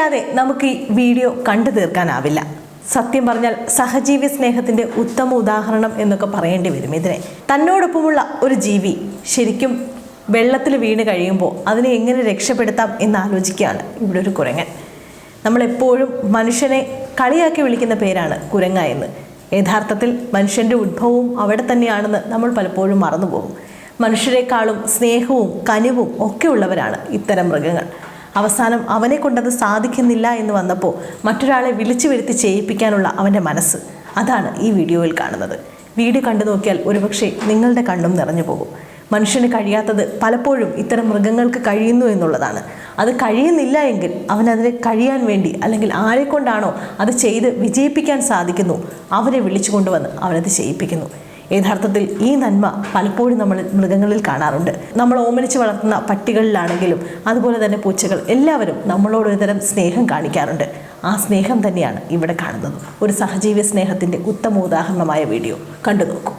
പറയാതെ നമുക്ക് ഈ വീഡിയോ കണ്ടു തീർക്കാനാവില്ല. സത്യം പറഞ്ഞാൽ സഹജീവി സ്നേഹത്തിൻ്റെ ഉത്തമ ഉദാഹരണം എന്നൊക്കെ പറയേണ്ടി വരും ഇതിനെ. തന്നോടൊപ്പമുള്ള ഒരു ജീവി ശരിക്കും വെള്ളത്തിൽ വീണ് കഴിയുമ്പോൾ അതിനെ എങ്ങനെ രക്ഷപ്പെടുത്താം എന്നാലോചിക്കുകയാണ് ഇവിടെ ഒരു കുരങ്ങൻ. നമ്മളെപ്പോഴും മനുഷ്യനെ കളിയാക്കി വിളിക്കുന്ന പേരാണ് കുരങ്ങ എന്ന്. യഥാർത്ഥത്തിൽ മനുഷ്യൻ്റെ ഉദ്ഭവവും അവിടെ തന്നെയാണെന്ന് നമ്മൾ പലപ്പോഴും മറന്നുപോകും. മനുഷ്യരെക്കാളും സ്നേഹവും കനിവും ഒക്കെ ഉള്ളവരാണ് ഇത്തരം മൃഗങ്ങൾ. അവസാനം അവനെ കൊണ്ടത് സാധിക്കുന്നില്ല എന്ന് വന്നപ്പോൾ മറ്റൊരാളെ വിളിച്ചു വരുത്തി ചെയ്യിപ്പിക്കാനുള്ള അവൻ്റെ മനസ്സ്, അതാണ് ഈ വീഡിയോയിൽ കാണുന്നത്. വീഡിയോ കണ്ടു നോക്കിയാൽ ഒരുപക്ഷെ നിങ്ങളുടെ കണ്ണും നിറഞ്ഞു പോകും. മനുഷ്യന് കഴിയാത്തത് പലപ്പോഴും ഇത്തരം മൃഗങ്ങൾക്ക് കഴിയുന്നു എന്നുള്ളതാണ്. അത് കഴിയുന്നില്ല എങ്കിൽ അവനതിനെ കഴിയാൻ വേണ്ടി അല്ലെങ്കിൽ ആരെക്കൊണ്ടാണോ അത് ചെയ്ത് വിജയിപ്പിക്കാൻ സാധിക്കുന്നു അവരെ വിളിച്ചു കൊണ്ടുവന്ന് അവനത് ചെയ്യിപ്പിക്കുന്നു. യഥാർത്ഥത്തിൽ ഈ നന്മ പലപ്പോഴും നമ്മൾ മൃഗങ്ങളിൽ കാണാറുണ്ട്. നമ്മൾ ഓമനിച്ച് വളർത്തുന്ന പട്ടികളിലാണെങ്കിലും അതുപോലെ തന്നെ പൂച്ചകൾ എല്ലാവരും നമ്മളോട് ഒരുതരം സ്നേഹം കാണിക്കാറുണ്ട്. ആ സ്നേഹം തന്നെയാണ് ഇവിടെ കാണുന്നത്. ഒരു സഹജീവി സ്നേഹത്തിൻ്റെ ഉത്തമ ഉദാഹരണമായ വീഡിയോ കണ്ടു നോക്കൂ.